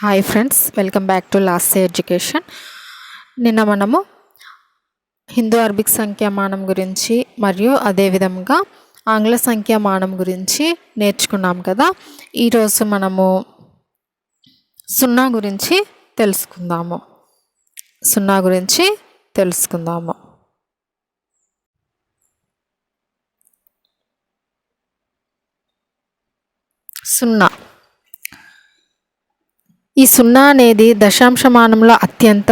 Hi friends, welcome back to last education. నిన్న మనము Hindu Arabic సంఖ్యామానం గురించి మరియు అదేవిధంగా ఆంగ్ల సంఖ్యామానం గురించి నేర్చుకున్నాం కదా. ఈరోజు మనము సున్నా గురించి తెలుసుకుందాము. సున్నా. ఈ సున్నా అనేది దశాంశమానంలో అత్యంత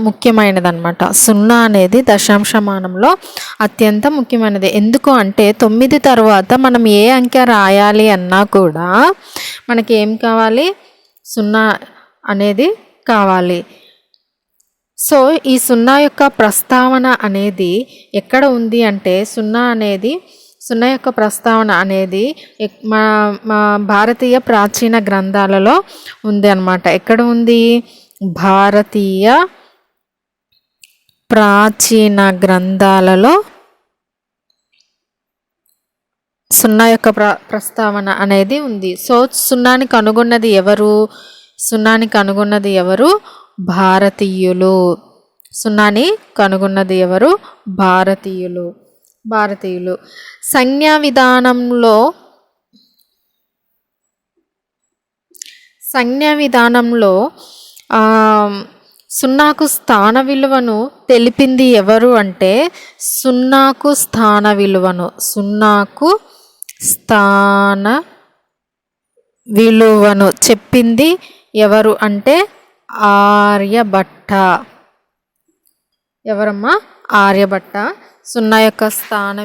ముఖ్యమైనదన్నమాట. సున్నా అనేది దశాంశమానంలో అత్యంత ముఖ్యమైనది. ఎందుకు అంటే 9 తర్వాత మనం ఏ అంకె రాయాలి అన్నా కూడా మనకి ఏం కావాలి? సున్నా అనేది కావాలి. సో ఈ సున్నా యొక్క ప్రస్తావన అనేది ఎక్కడ ఉంది అంటే సున్నా యొక్క ప్రస్తావన అనేది మా భారతీయ ప్రాచీన గ్రంథాలలో ఉంది అన్నమాట. ఎక్కడ ఉంది? భారతీయ ప్రాచీన గ్రంథాలలో సున్నా యొక్క ప్రస్తావన అనేది ఉంది. సో సున్నాని కనుగొన్నది ఎవరు? భారతీయులు. సున్నాని కనుగొన్నది ఎవరు? భారతీయులు. సంజ్ఞా విధానంలో సున్నాకు స్థాన విలువను తెలిపింది ఎవరు అంటే సున్నాకు స్థాన విలువను చెప్పింది ఎవరు అంటే ఆర్యభట్ట. ఎవరమ్మా? ఆర్యభట్ట సున్నా యొక్క స్థాన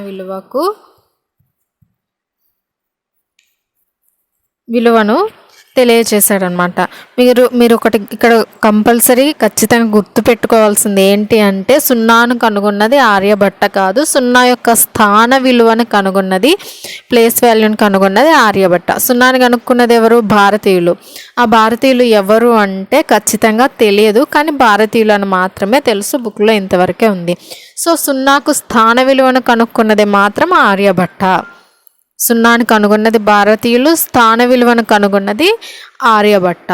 విలువను తెలియచేశాడనమాట. మీరు ఒకటి ఇక్కడ కంపల్సరీ ఖచ్చితంగా గుర్తు పెట్టుకోవాల్సింది ఏంటి అంటే సున్నాను కనుగొన్నది ఆర్యభట్ట కాదు. సున్నా యొక్క స్థాన విలువను కనుగొన్నది, ప్లేస్ వాల్యూని కనుగొన్నది ఆర్యభట్ట. సున్నాని కనుక్కున్నది ఎవరు? భారతీయులు. ఆ భారతీయులు ఎవరు అంటే ఖచ్చితంగా తెలియదు, కానీ భారతీయులు అని మాత్రమే తెలుసు. బుక్లో ఇంతవరకే ఉంది. సో సున్నాకు స్థాన విలువను కనుక్కున్నది మాత్రం ఆర్యభట్ట. సున్నాని కనుగొన్నది భారతీయులు, స్థాన విలువను కనుగొన్నది ఆర్యభట్ట.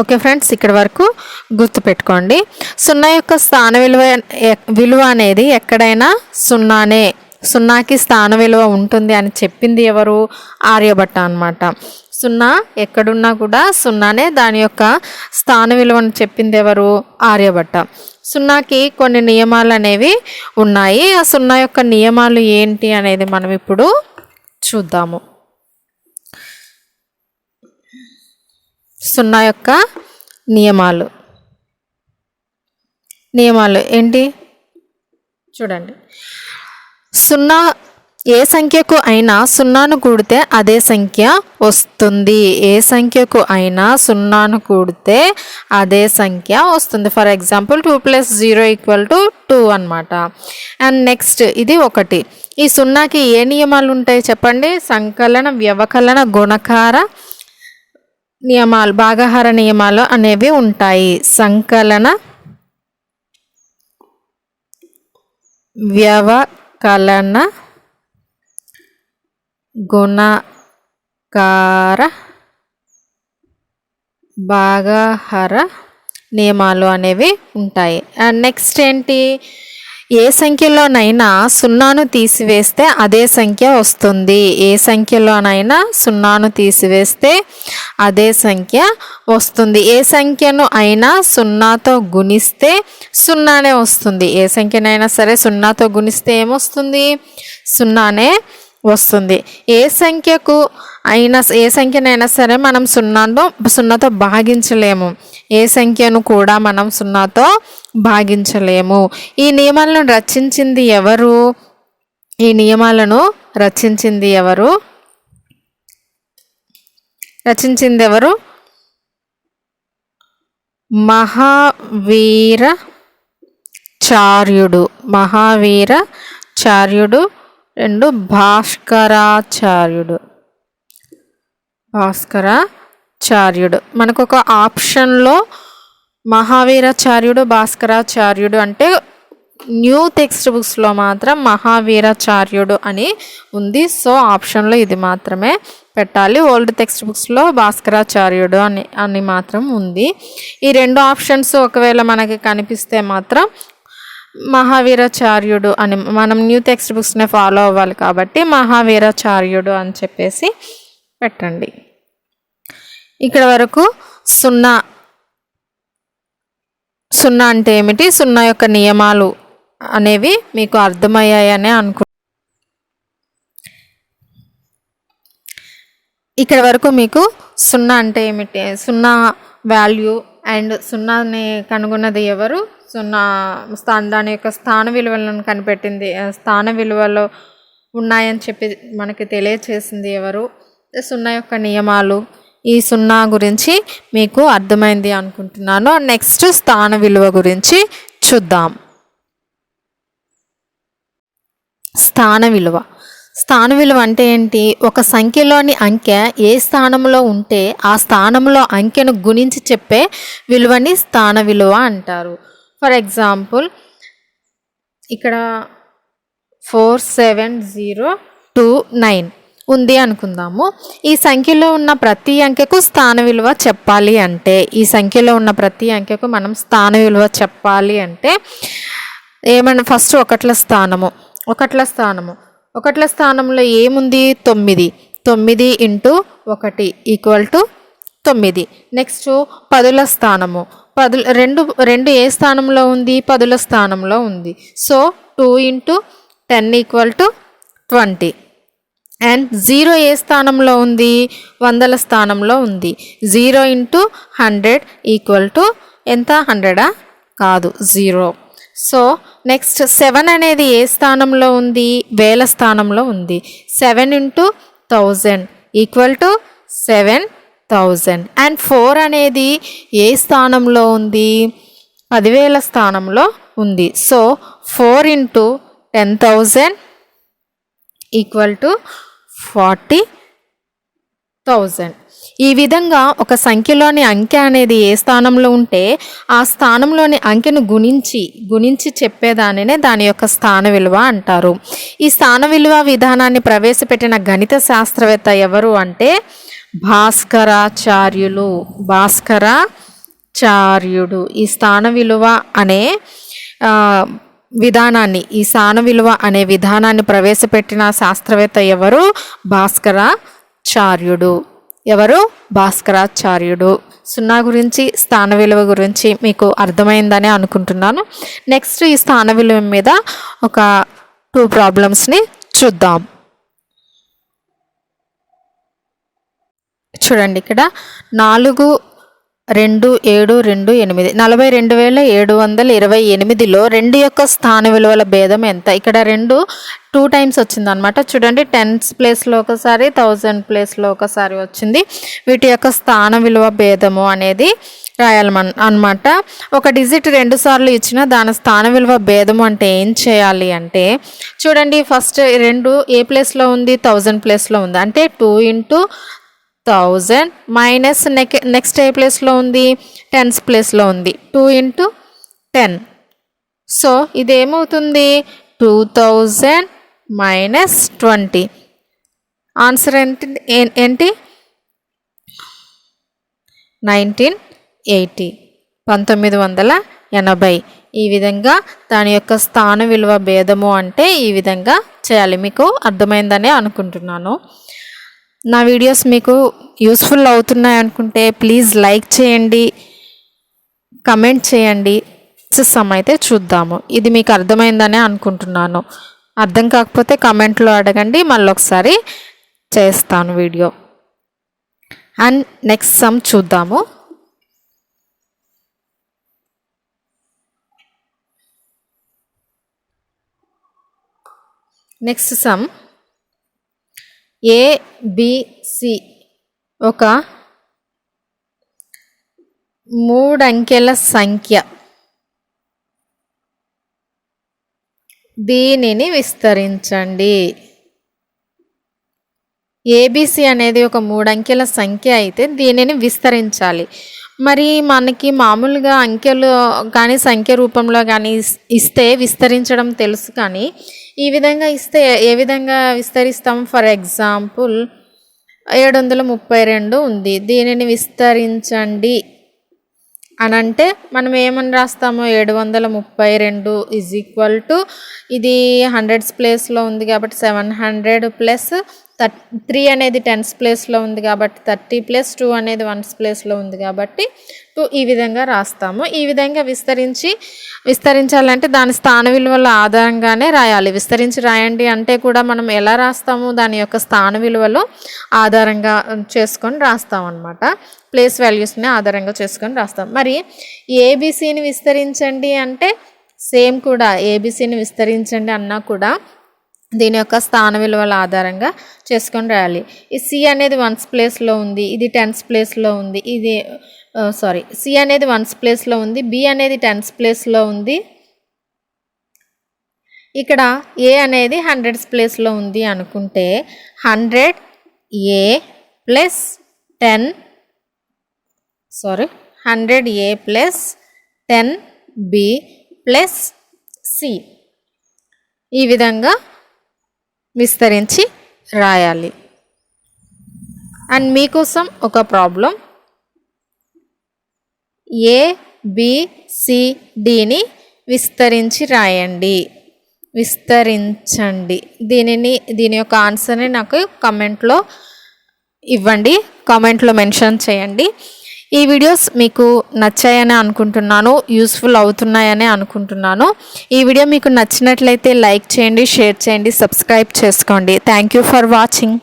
ఓకే ఫ్రెండ్స్, ఇక్కడ వరకు గుర్తుపెట్టుకోండి. సున్నా యొక్క స్థాన విలువ అనేది ఎక్కడైనా సున్నానే. సున్నాకి స్థాన విలువ ఉంటుంది అని చెప్పింది ఎవరు? ఆర్యభట్ట అన్నమాట. సున్నా ఎక్కడున్నా కూడా సున్నానే. దాని యొక్క స్థాన విలువను చెప్పింది ఎవరు? ఆర్యభట్ట. సున్నాకి కొన్ని నియమాలు అనేవి ఉన్నాయి. ఆ సున్నా యొక్క నియమాలు ఏంటి అనేది మనం ఇప్పుడు చూద్దాము. సున్నా యొక్క నియమాలు ఏంటి చూడండి. సున్నా ఏ సంఖ్యకు అయినా సున్నాను కూడితే అదే సంఖ్య వస్తుంది. ఫర్ ఎగ్జాంపుల్ 2 + 0 = 2 అన్నమాట. అండ్ నెక్స్ట్ ఇది ఒకటి. ఈ సున్నాకి ఏ నియమాలు ఉంటాయి చెప్పండి? సంకలన, వ్యవకలన, గుణకార నియమాలు, భాగాహార నియమాలు అనేవి ఉంటాయి. సంకలన, వ్యవకలన, గుణకార, భాగాహార నియమాలు అనేవి ఉంటాయి. అండ్ నెక్స్ట్ ఏంటి? ఏ సంఖ్యలోనైనా సున్నాను తీసివేస్తే అదే సంఖ్య వస్తుంది. ఏ సంఖ్యను అయినా సున్నాతో గుణిస్తే సున్నానే వస్తుంది. ఏ సంఖ్యనైనా సరే సున్నాతో గుణిస్తే ఏమొస్తుంది? సున్నానే వస్తుంది. ఏ సంఖ్యనైనా సరే మనం సున్నాతో భాగించలేము. ఏ సంఖ్యను కూడా మనం సున్నాతో భాగించలేము. ఈ నియమాలను రచించింది ఎవరు? మహావీరాచార్యుడు. భాస్కరాచార్యుడు. మనకు ఒక ఆప్షన్లో మహావీరాచార్యుడు, భాస్కరాచార్యుడు అంటే న్యూ టెక్స్ట్ బుక్స్లో మాత్రం మహావీరాచార్యుడు అని ఉంది. సో ఆప్షన్లో ఇది మాత్రమే పెట్టాలి. ఓల్డ్ టెక్స్ట్ బుక్స్లో భాస్కరాచార్యుడు అని మాత్రం ఉంది. ఈ 2 ఆప్షన్స్ ఒకవేళ మనకి కనిపిస్తే మాత్రం మహావీరాచార్యుడు అని, మనం న్యూ టెక్స్ట్ బుక్స్నే ఫాలో అవ్వాలి కాబట్టి మహావీరాచార్యుడు అని చెప్పేసి పెట్టండి. ఇక్కడ వరకు సున్నా అంటే ఏమిటి, సున్నా యొక్క నియమాలు అనేవి మీకు అర్థమయ్యాయనే ఇక్కడ వరకు మీకు సున్నా అంటే ఏమిటి, సున్నా వాల్యూ అండ్ సున్నాని కనుగొన్నది ఎవరు, సున్నా దాని యొక్క స్థాన విలువలను కనిపెట్టింది, స్థాన విలువలో ఉన్నాయని చెప్పి మనకి తెలియచేసింది ఎవరు, సున్నా యొక్క నియమాలు, ఈ సున్నా గురించి మీకు అర్థమైంది అనుకుంటున్నాను. నెక్స్ట్ స్థాన విలువ గురించి చూద్దాం. స్థాన విలువ అంటే ఏంటి, ఒక సంఖ్యలోని అంకె ఏ స్థానంలో ఉంటే ఆ స్థానంలో అంకెను గుణించి చెప్పే విలువని స్థాన విలువ అంటారు. ఫర్ ఎగ్జాంపుల్ ఇక్కడ 47029 ఉంది అనుకుందాము. ఈ సంఖ్యలో ఉన్న ప్రతి అంకెకు స్థాన విలువ చెప్పాలి అంటే, ఈ సంఖ్యలో ఉన్న ప్రతి అంకెకు మనం స్థాన విలువ చెప్పాలి అంటే ఏమన్నా ఫస్ట్ ఒకట్ల స్థానంలో ఏముంది, 9. 9 × 1 = 9. నెక్స్ట్ పదుల స్థానము, రెండు ఏ స్థానంలో ఉంది, పదుల స్థానంలో ఉంది. సో 2 × 10 = 20. అండ్ 0 ఏ స్థానంలో ఉంది, వందల స్థానంలో ఉంది. 0 × 100 = ఎంత, 100 కాదు, 0. సో నెక్స్ట్ 7 అనేది ఏ స్థానంలో ఉంది, వేల స్థానంలో ఉంది. 7 × 1000 = 7000. అండ్ 4 అనేది ఏ స్థానంలో ఉంది, 10,000 స్థానంలో ఉంది. సో 4 × 10,000 = 40,000. ఈ విధంగా ఒక సంఖ్యలోని అంకె అనేది ఏ స్థానంలో ఉంటే ఆ స్థానంలోని అంకెను గుణించి చెప్పేదానినే దాని యొక్క స్థాన విలువ అంటారు. ఈ స్థాన విలువ విధానాన్ని ప్రవేశపెట్టిన గణిత శాస్త్రవేత్త ఎవరు అంటే భాస్కరాచార్యుడు. ఈ స్థాన విలువ అనే విధానాన్ని ప్రవేశపెట్టిన శాస్త్రవేత్త ఎవరు, భాస్కరాచార్యుడు. సున్నా గురించి, స్థాన విలువ గురించి మీకు అర్థమైందని అనుకుంటున్నాను. నెక్స్ట్ ఈ స్థాన విలువ మీద ఒక 2 ప్రాబ్లమ్స్ని చూద్దాం. చూడండి, ఇక్కడ 4,2,7,2,8 42,728లో 2 యొక్క స్థాన విలువల భేదం ఎంత? ఇక్కడ 2 టైమ్స్ వచ్చిందనమాట. చూడండి, 10s ప్లేస్లో ఒకసారి, 1000 ప్లేస్లో ఒకసారి వచ్చింది. వీటి యొక్క స్థాన విలువ భేదము అనేది రాయాలన్నమాట. ఒక డిజిట్ 2 సార్లు ఇచ్చిన దాని స్థాన విలువ భేదము అంటే ఏం చేయాలి అంటే, చూడండి, ఫస్ట్ 2 ఏ ప్లేస్లో ఉంది, 1000 ప్లేస్లో ఉంది. అంటే 2 × 1000 మైనస్ నెక్స్ట్ ఏ ప్లేస్లో ఉంది, 10s ప్లేస్లో ఉంది, 2 × 10. So ఇదేమవుతుంది, 2000 minus 20. ఆన్సర్ ఏంటి 1980. ఈ విధంగా దాని యొక్క స్థాన విలువ భేదము అంటే ఈ విధంగా చేయాలి. మీకు అర్థమైందని అనుకుంటున్నాను. నా వీడియోస్ మీకు యూస్ఫుల్ అవుతున్నాయి అనుకుంటే ప్లీజ్ లైక్ చేయండి, కమెంట్ చేయండి. సమ్ అయితే చూద్దాము. ఇది మీకు అర్థమైందని అనుకుంటున్నాను. అర్థం కాకపోతే కమెంట్లో అడగండి, మళ్ళీ ఒకసారి చేస్తాను వీడియో. అండ్ నెక్స్ట్ సమ్ చూద్దాము. నెక్స్ట్ సమ్ ABC ఒక 3 అంకెల సంఖ్య. దీనిని విస్తరించండి. ABC అనేది ఒక 3 అంకెల సంఖ్య అయితే దీనిని విస్తరించాలి. మరి మనకి మామూలుగా అంకెలు కానీ సంఖ్య రూపంలో కానీ ఇస్తే విస్తరించడం తెలుసు, కానీ ఈ విధంగా ఇస్తే ఏ విధంగా విస్తరిస్తాం? ఫర్ ఎగ్జాంపుల్ 732 ఉంది. దీనిని విస్తరించండి అనంటే మనం ఏమని రాస్తాము, 732 ఈజ్ ఈక్వల్ టు, ఇది హండ్రెడ్స్ ప్లేస్లో ఉంది కాబట్టి 700 ప్లస్ 3 అనేది టెన్స్ ప్లేస్లో ఉంది కాబట్టి 30 ప్లస్ 2 అనేది వన్స్ ప్లేస్లో ఉంది కాబట్టి 2 ఈ విధంగా రాస్తాము. ఈ విధంగా విస్తరించాలంటే దాని స్థాన విలువల ఆధారంగానే రాయాలి. విస్తరించి రాయండి అంటే కూడా మనం ఎలా రాస్తాము, దాని యొక్క స్థాన విలువలు ఆధారంగా చేసుకొని రాస్తాం అన్నమాట. ప్లేస్ వాల్యూస్ని ఆధారంగా చేసుకొని రాస్తాం. మరి ఏబిసిని విస్తరించండి అంటే సేమ్ కూడా, ఏబిసిని విస్తరించండి అన్నా కూడా దీని యొక్క స్థాన విలువల ఆధారంగా చేసుకొని రాయాలి. ఈ సి అనేది వన్స్ ప్లేస్లో ఉంది, ఇది టెన్స్ ప్లేస్లో ఉంది, సి అనేది వన్స్ ప్లేస్లో ఉంది, బి అనేది టెన్స్ ప్లేస్లో ఉంది, ఇక్కడ ఏ అనేది హండ్రెడ్స్ ప్లేస్లో ఉంది అనుకుంటే 100 ఏ ప్లస్ 100 ఏ ప్లస్ 10 బి ప్లస్ సి ఈ విధంగా విస్తరించి రాయాలి. అండ్ మీకోసం ఒక ప్రాబ్లం, ఏబిసిడిని విస్తరించి రాయండి, విస్తరించండి. దీని యొక్క ఆన్సర్ని నాకు కమెంట్లో ఇవ్వండి, కామెంట్లో మెన్షన్ చేయండి. ఈ వీడియోస్ మీకు నచ్చాయని అనుకుంటున్నాను, యూస్ఫుల్ అవుతున్నాయని అనుకుంటున్నాను. ఈ వీడియో మీకు నచ్చినట్లయితే లైక్ చేయండి, షేర్ చేయండి, సబ్స్క్రైబ్ చేసుకోండి. Thank you for watching.